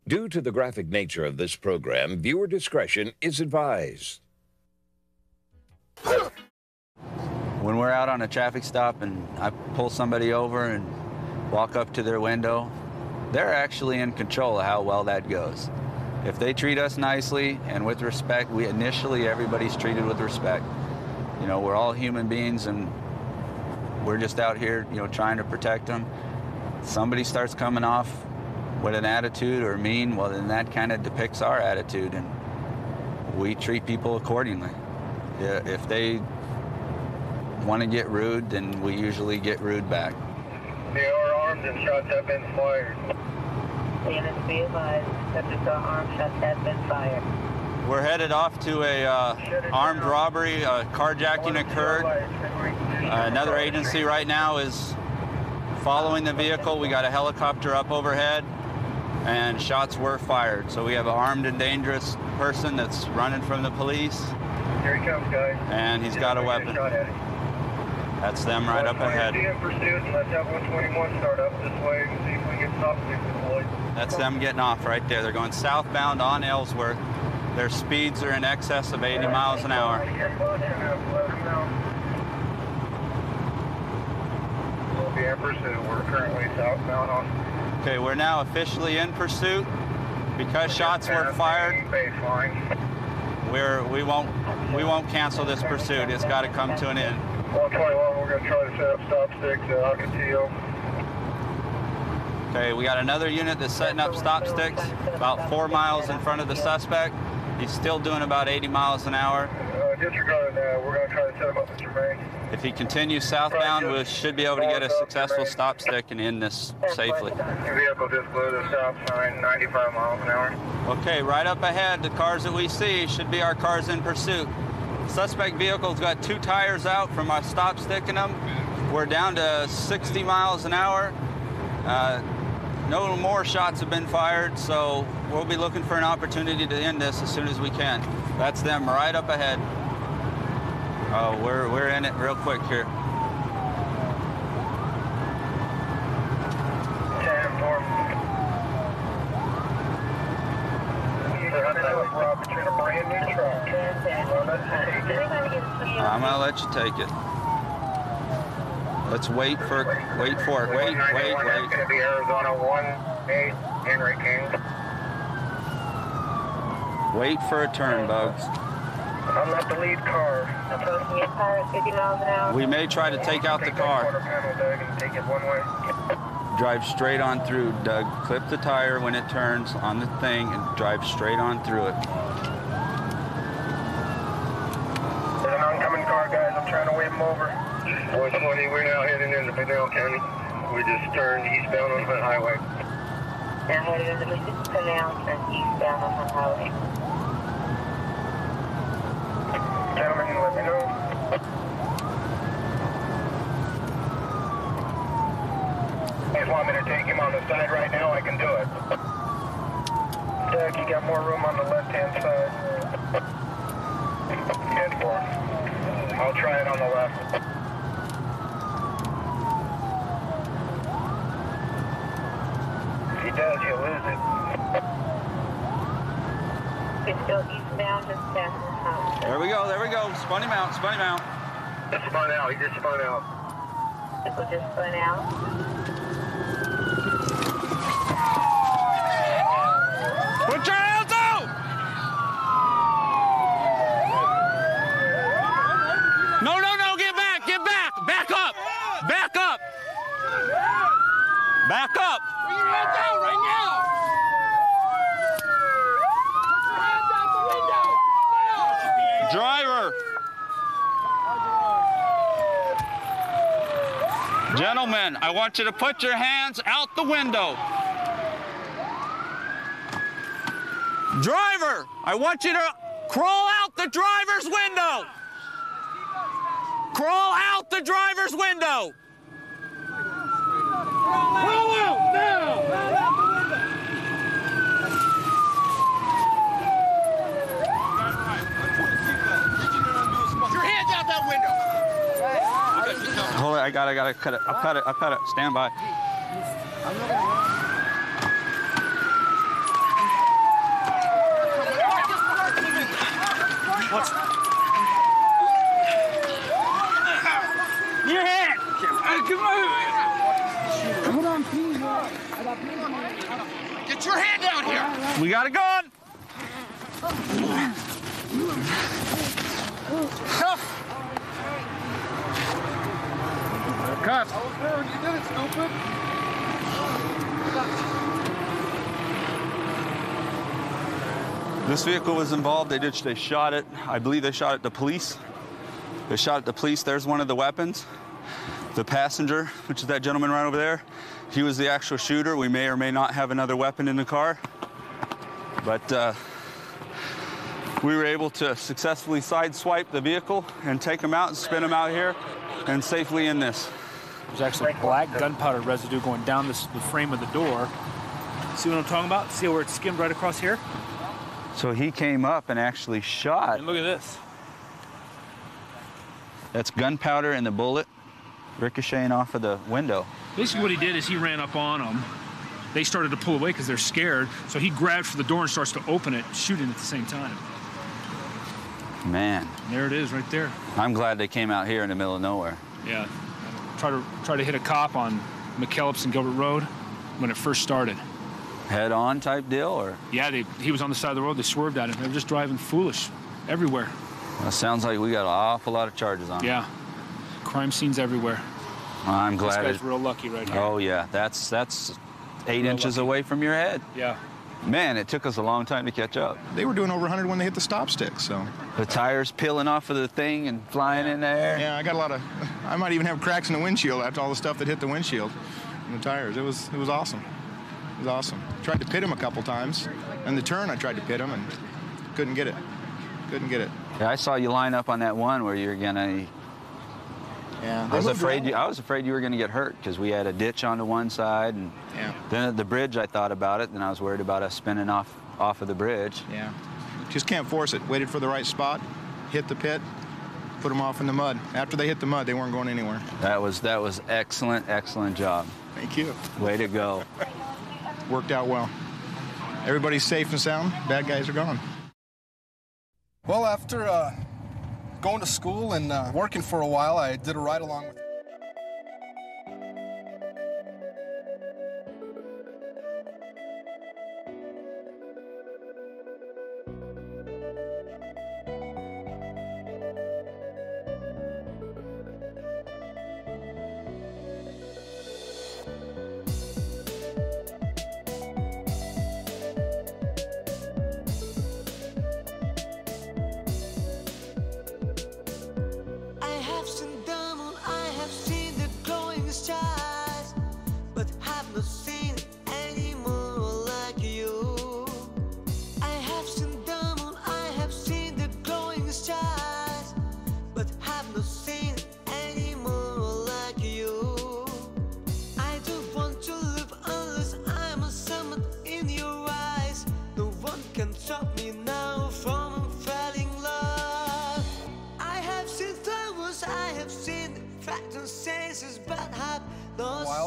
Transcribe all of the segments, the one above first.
Due to the graphic nature of this program, viewer discretion is advised. When we're out on a traffic stop and I pull somebody over and walk up to their window, they're actually in control of how well that goes. If they treat us nicely and with respect, everybody's treated with respect. You know, we're all human beings and we're just out here, trying to protect them. Somebody starts coming off with an attitude or mean, well, then that kind of depicts our attitude, and we treat people accordingly. If they want to get rude, then we usually get rude back. They are armed and shots have been fired. Units be advised, subjects are armed, shots have been fired. We're headed off to a armed robbery. Carjacking occurred. Another agency right now is following the vehicle. We got a helicopter up overhead, and shots were fired. So we have an armed and dangerous person that's running from the police. Here he comes, guys. And he's got a weapon. That's them right up ahead. In pursuit, and let's have 121 start up this way and see if we can get stop deployed. That's them getting off right there. They're going southbound on Ellsworth. Their speeds are in excess of 80 miles an hour. We'll be in pursuit. We're currently southbound on. Okay, we're now officially in pursuit because shots were fired. We won't cancel this pursuit. It's got to come to an end. 121, we're going to try to set up stop sticks at Ocotillo. Okay, we got another unit that's setting up stop sticks about 4 miles in front of the suspect. He's still doing about 80 miles an hour. Disregard that. We're going to try to set him up at Germain. If he continues southbound, we should be able to get a successful stop stick and end this safely. Vehicle just blew the stop sign, 95 miles an hour. Okay, right up ahead, the cars that we see should be our cars in pursuit. Suspect vehicle's got 2 tires out from our stop stick in them. We're down to 60 miles an hour. No more shots have been fired, so we'll be looking for an opportunity to end this as soon as we can. That's them right up ahead. Oh, we're in it real quick here. 10-4. Brand new truck. I'm gonna let you take it. Let's wait for it. Wait. It's going to be Arizona 1-8, Henry King. Wait for a turn, Bugs. I'm not the lead car. Approaching your car at 50 miles an hour. We may try to take out the car. Quarter panel, Doug, and take it one way. Drive straight on through, Doug. Clip the tire when it turns on the thing and drive straight on through it. There's an oncoming car, guys. I'm trying to wave him over. 420, we're now heading into Pinell County. We just turned eastbound on Hunt Highway. Now headed into the Pinell and eastbound on Hunt Highway. Gentlemen, let me know. If you want me to take him on the side right now, I can do it. Doug, you got more room on the left-hand side. 10-4. I'll try it on the left. If he does, he'll lose it. It's still eastbound, just past the house. There we go. Spun him out. Just spun out. He just spun out. People just spun out. Put your hands out! No, get back! Back up! Back up! Back up! Put your hands out right now! Driver! Gentlemen, I want you to put your hands out the window. Driver, I want you to crawl out the driver's window. Crawl out the driver's window. Crawl out now! Put your hands out that window! Hold it, I gotta cut it. I'll cut it. Stand by. Get your hand out here! We got it going. Cuff! Cuff! You did it, stupid! This vehicle was involved. They shot it. I believe they shot at the police. They shot at the police. There's one of the weapons. The passenger, which is that gentleman right over there, he was the actual shooter. We may or may not have another weapon in the car. But we were able to successfully sideswipe the vehicle and take him out and spin him out here and safely in this. There's actually black gunpowder residue going down the frame of the door. See what I'm talking about? See where it skimmed right across here? So he came up and actually shot. And look at this. That's gunpowder in the bullet ricocheting off of the window. Basically what he did is he ran up on them. They started to pull away because they're scared. So he grabbed for the door and starts to open it, shooting at the same time. Man. And there it is right there. I'm glad they came out here in the middle of nowhere. Yeah. Try to hit a cop on McKellips and Gilbert Road when it first started. Head on type deal, or? Yeah, he was on the side of the road. They swerved at him. They were just driving foolish everywhere. That sounds like we got an awful lot of charges on him. Yeah. Crime scenes everywhere. I'm glad. This guy's real lucky right here. Oh, yeah. That's 8 Real inches lucky. away from your head. Yeah. Man, it took us a long time to catch up. They were doing over 100 when they hit the stop stick, so. The tires peeling off of the thing and flying in the air. Yeah, I might even have cracks in the windshield after all the stuff that hit the windshield and the tires. It was awesome. It was awesome. Tried to pit him a couple times. And the turn, I tried to pit him and couldn't get it. Couldn't get it. Yeah, I saw you line up on that one where you were gonna. Yeah. I was afraid you were gonna get hurt because we had a ditch on the one side, and Yeah. then at the bridge I thought about it. Then I was worried about us spinning off of the bridge. Yeah. Just can't force it. Waited for the right spot, hit the pit, put them off in the mud. After they hit the mud, they weren't going anywhere. That was excellent job. Thank you. Way to go. Worked out well. Everybody's safe and sound. Bad guys are gone. Well, after going to school and working for a while, I did a ride-along with...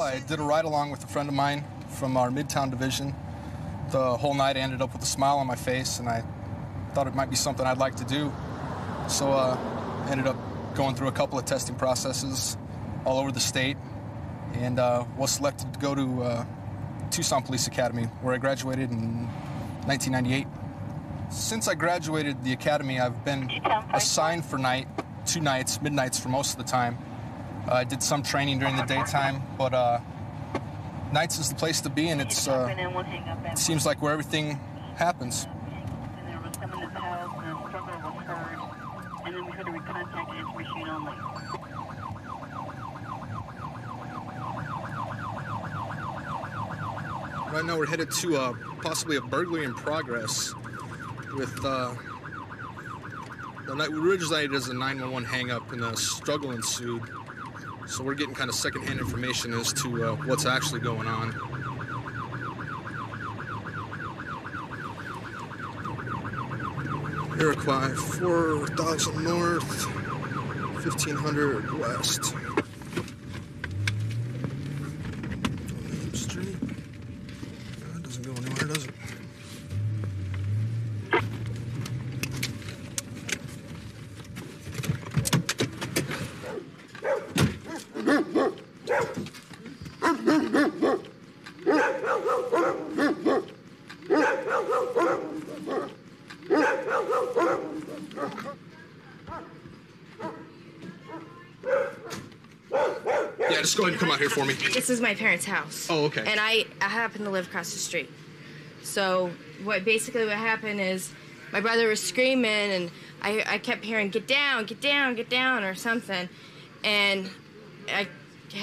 I did a ride-along with a friend of mine from our Midtown division. The whole night I ended up with a smile on my face, and I thought it might be something I'd like to do. So ended up going through a couple of testing processes all over the state, and was selected to go to Tucson Police Academy, where I graduated in 1998. Since I graduated the academy, I've been assigned for 2 nights, midnights for most of the time. I did some training during the daytime, but nights is the place to be, and it seems like where everything happens. Right now we're headed to possibly a burglary in progress with the night we originated as a 911 hang-up, and a struggle ensued. So we're getting kind of secondhand information as to what's actually going on. Iroquois, 4,000 north, 1,500 west. Main Street. That doesn't go anywhere, does it? Yeah, just go ahead and come out here for me. This is my parents' house. Oh, okay. And I happen to live across the street. So what happened is my brother was screaming, and I kept hearing, get down, get down, get down, or something. And I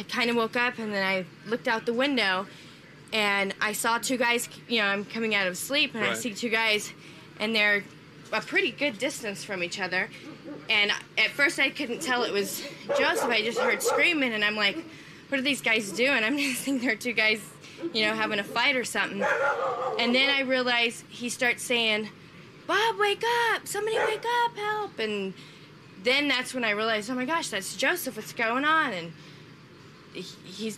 kind of woke up, and then I looked out the window, and I saw two guys, I'm coming out of sleep, and I see two guys, and they're a pretty good distance from each other. And at first I couldn't tell it was Joseph. I just heard screaming, and I'm like, what are these guys doing? I'm just thinking they're two guys, having a fight or something. And then I realized he starts saying, Bob, wake up! Somebody wake up! Help! And then that's when I realized, oh my gosh, that's Joseph. What's going on? And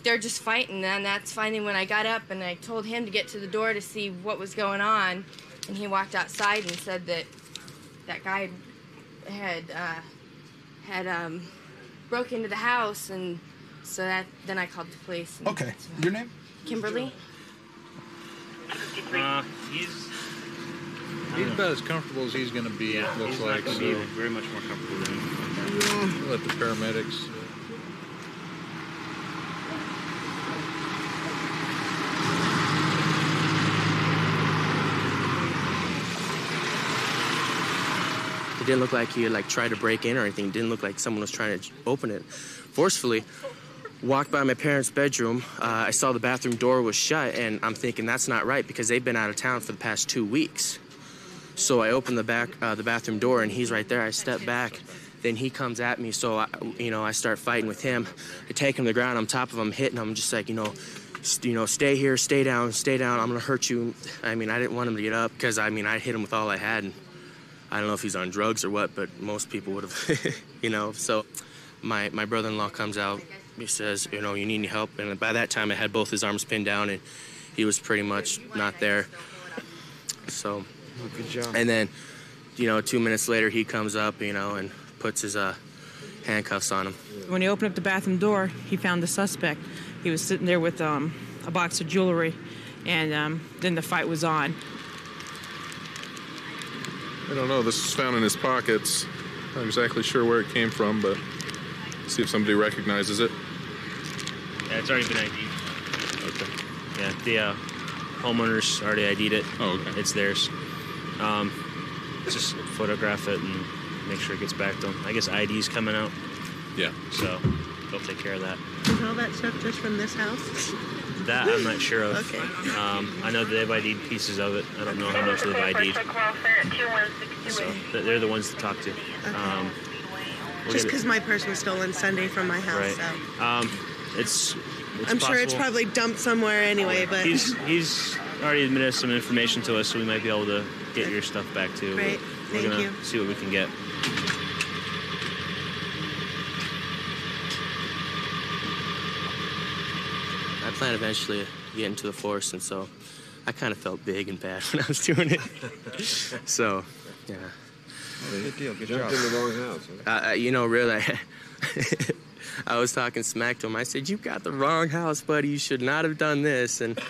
they're just fighting. And that's finally when I got up and I told him to get to the door to see what was going on. And he walked outside and said that that guy had broke into the house, and so then I called the police. Okay. Your name? Kimberly. He's about as comfortable as he's going to be. Yeah, looks he's like not gonna be very much more comfortable than him. We'll let the paramedics. It didn't look like he had tried to break in or anything. It didn't look like someone was trying to open it forcefully. Walked by my parents' bedroom. I saw the bathroom door was shut, and I'm thinking that's not right because they've been out of town for the past 2 weeks. So I opened the bathroom door, and he's right there. I step back. Then he comes at me, so I start fighting with him. I take him to the ground. On top of him, hitting him, just like, stay here, stay down, stay down. I'm gonna hurt you. I didn't want him to get up because I hit him with all I had. And I don't know if he's on drugs or what, but most people would have, So my brother-in-law comes out. He says, you need any help? And by that time, I had both his arms pinned down, and he was pretty much not there. So, good job. And then, 2 minutes later, he comes up, and puts his handcuffs on him. When he opened up the bathroom door, he found the suspect. He was sitting there with a box of jewelry, and then the fight was on. I don't know. This was found in his pockets. Not exactly sure where it came from, but see if somebody recognizes it. Yeah, it's already been ID'd. Okay. Yeah, the homeowners already ID'd it. Oh, okay. It's theirs. Just photograph it and make sure it gets back to them. I guess ID's coming out. Yeah. So they'll take care of that. Is all that stuff just from this house? That I'm not sure of. Okay. I know that they've ID'd pieces of it. I don't know how much they've ID'd. So they're the ones to talk to. Okay. Just because my purse was stolen Sunday from my house. Right. So. It's I'm sure it's probably dumped somewhere anyway, but... He's already admitted some information to us, so we might be able to get your stuff back too. Right. We're Thank gonna you. see what we can get. I plan eventually to get into the force, and so I kind of felt big and bad when I was doing it. So, yeah. Good deal. Good Jumped job. in the wrong house. Huh? Really, I was talking smack to him. I said, "You got the wrong house, buddy. You should not have done this." And,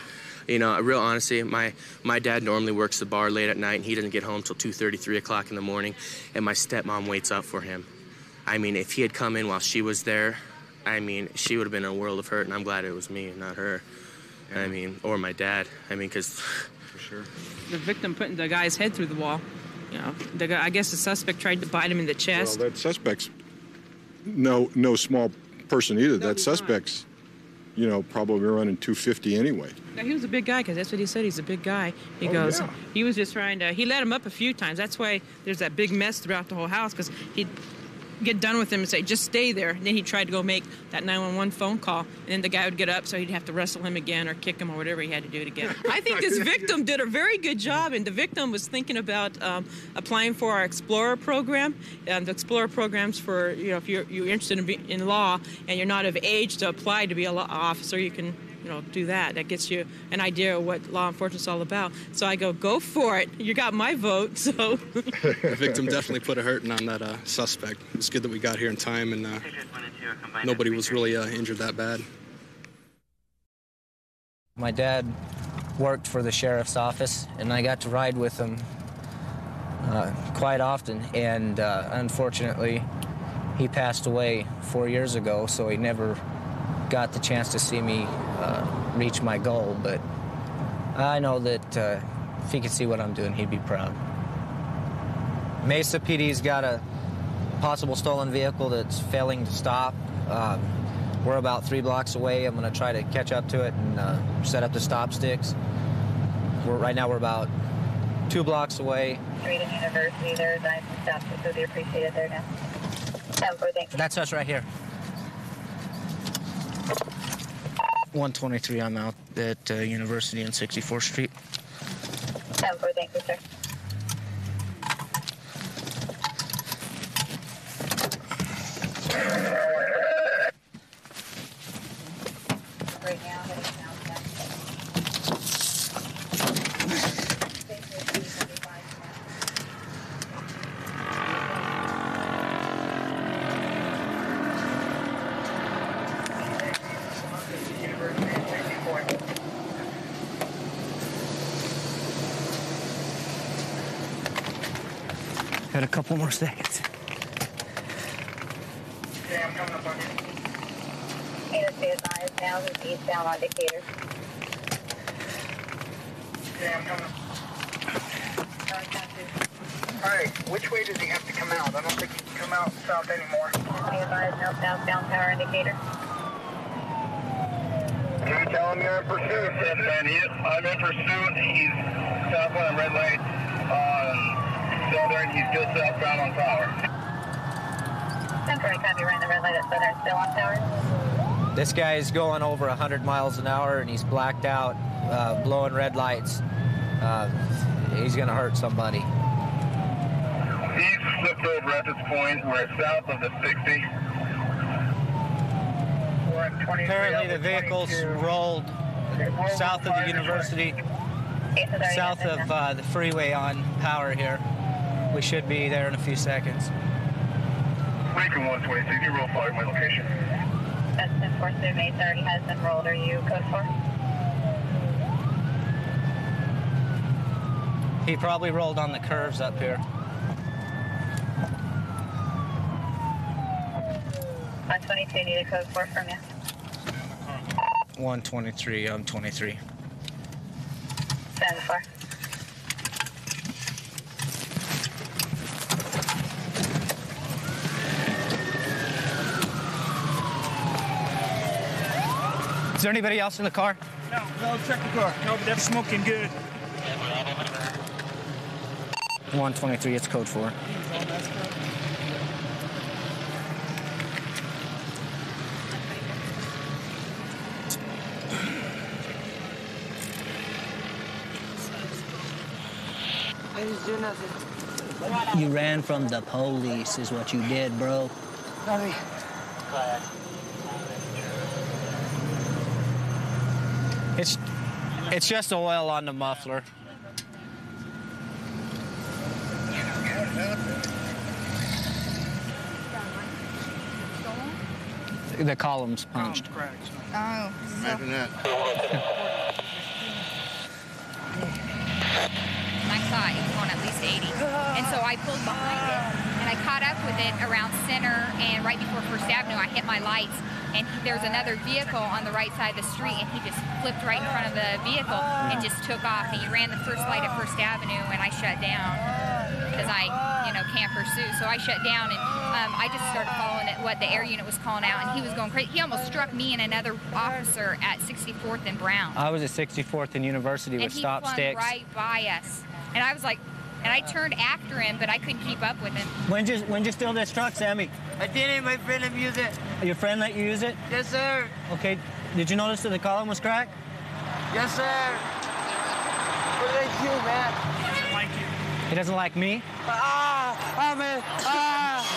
real honestly, my dad normally works the bar late at night, and he doesn't get home till 2:30, 3 o'clock in the morning, and my stepmom waits up for him. If he had come in while she was there, she would have been in a world of hurt, and I'm glad it was me and not her. Yeah. Or my dad. Because... For sure. The victim putting the guy's head through the wall. The guy, I guess the suspect tried to bite him in the chest. Well, that suspect's no small person either. That suspect's, probably running 250 anyway. Now, he was a big guy, because that's what he said. He's a big guy. He goes, yeah. He was just trying to, he let him up a few times. That's why there's that big mess throughout the whole house, because he'd get done with him and say, just stay there. And then he tried to go make that 911 phone call, and then the guy would get up, so he'd have to wrestle him again or kick him or whatever he had to do to get him. I think this victim did a very good job, and the victim was thinking about applying for our Explorer program. And the Explorer program's for, if you're interested in law and you're not of age to apply to be a law officer, you can do that. That gets you an idea of what law enforcement's all about. So I go for it. You got my vote, so. The victim definitely put a hurting on that suspect. It's good that we got here in time, and nobody was really injured that bad. My dad worked for the sheriff's office, and I got to ride with him quite often. And unfortunately, he passed away 4 years ago, so he never got the chance to see me reach my goal. But I know that if he could see what I'm doing, he'd be proud. Mesa PD's got a possible stolen vehicle that's failing to stop. We're about 3 blocks away. I'm going to try to catch up to it and set up the stop sticks. Right now we're about 2 blocks away. Street and University, there's nice stop sticks would be appreciated there now. That's us right here. 123, I'm out at University and 64th Street. 10-4, thank you, sir. Right now, heading southbound. Got a couple more seconds. Okay, I'm coming up on you. Stay advised now, he's eastbound on Decatur. Okay, I'm coming. Alright, which way does he have to come out? I don't think he can come out south anymore. Stay advised, no southbound power indicator. Can you tell him you're in pursuit? Yes, man, I'm in pursuit. He's southbound red light on Southern. He's still southbound on Power. 10-4, copy, ran the red light at Southern, still on Power. This guy is going over 100 miles an hour, and he's blacked out, blowing red lights. He's going to hurt somebody. He's flipped over at this point. We're south of the 60. Apparently the vehicle's rolled south of the University, south of the freeway on Power here. We should be there in a few seconds. Lincoln 126, you roll 5 my location. That's 10-4, Mesa already has been rolled. Are you code 4? He probably rolled on the curves up here. 122, need a code 4 from you. 123, I'm 23. 10-4. Is there anybody else in the car? No, check the car. No, but they're smoking good. 123, it's code 4. I didn't do nothing. You ran from the police is what you did, bro. Nothing. It's just oil on the muffler. The column's punched. Oh. Imagine that. I thought it was going at least 80. And so I pulled behind it, and I caught up with it around center, and right before First Avenue, I hit my lights, and there's another vehicle on the right side of the street, and he just flipped right in front of the vehicle and just took off. And he ran the first light at First Avenue, and I shut down because I, can't pursue. So I shut down, and I just started following what the air unit was calling out, and he was going crazy. He almost struck me and another officer at 64th and Brown. I was at 64th and University with stop sticks. And he flung right by us. And I was like, and I turned after him, but I couldn't keep up with him. When'd you steal this truck, Sammy? I didn't. My friend let me use it. Your friend let you use it? Yes, sir. Okay. Did you notice that the column was cracked? Yes, sir. What did I do, man? He doesn't like you. He doesn't like me? Man.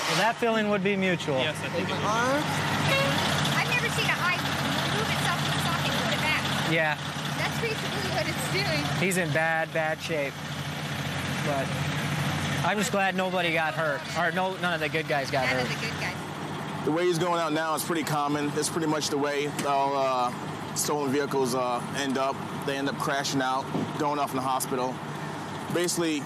Well, that feeling would be mutual. Yes, I think it is. I've never seen a eye move itself from the socket and put it back. Yeah. That's basically what it's doing. He's in bad shape. But I'm just glad nobody got hurt. Or none of the good guys got hurt. None of the good guys. The way he's going out now is pretty common. It's pretty much the way all stolen vehicles end up. They end up crashing out, going off in the hospital. Basically,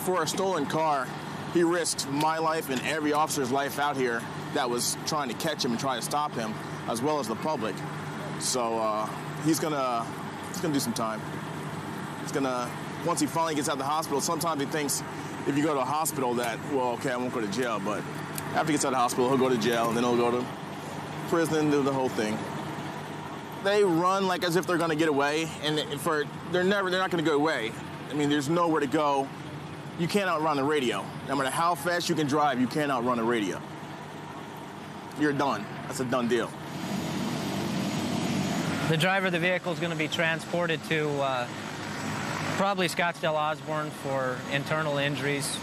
for a stolen car, he risked my life and every officer's life out here that was trying to catch him and try to stop him, as well as the public. So he's gonna do some time. Once he finally gets out of the hospital, sometimes he thinks if you go to a hospital that, well, okay, I won't go to jail, but after he gets out of the hospital, he'll go to jail, and then he'll go to prison, do the whole thing. They run like as if they're gonna get away, and they're not gonna go away. I mean, there's nowhere to go. You can't outrun the radio. No matter how fast you can drive, you can't outrun the radio. You're done. That's a done deal. The driver of the vehicle is going to be transported to probably Scottsdale Osborne for internal injuries,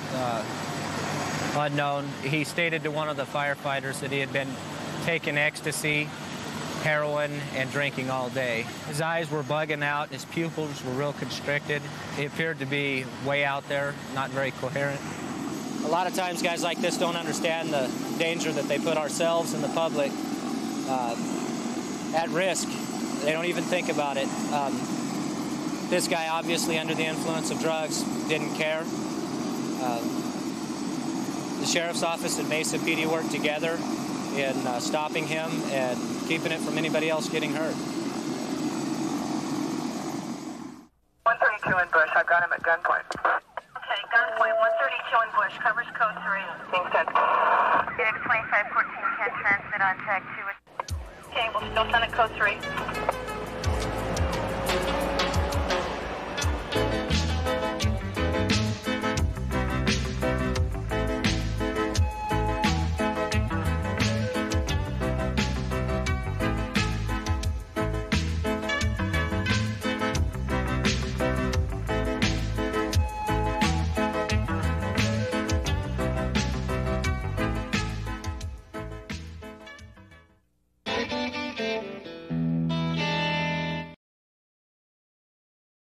unknown. He stated to one of the firefighters that he had been taking ecstasy, heroin, and drinking all day. His eyes were bugging out, his pupils were real constricted. He appeared to be way out there, not very coherent. A lot of times guys like this don't understand the danger that they put ourselves and the public at risk. They don't even think about it. This guy, obviously under the influence of drugs, didn't care. The sheriff's office and Mesa PD worked together in stopping him and keeping it from anybody else getting hurt. 132 in Bush. I've got him at gunpoint. Okay, gunpoint. 132 in Bush. Covers code 3. Being sent. Unit 2514 can transmit on tag 2. Okay, we'll still send it code 3.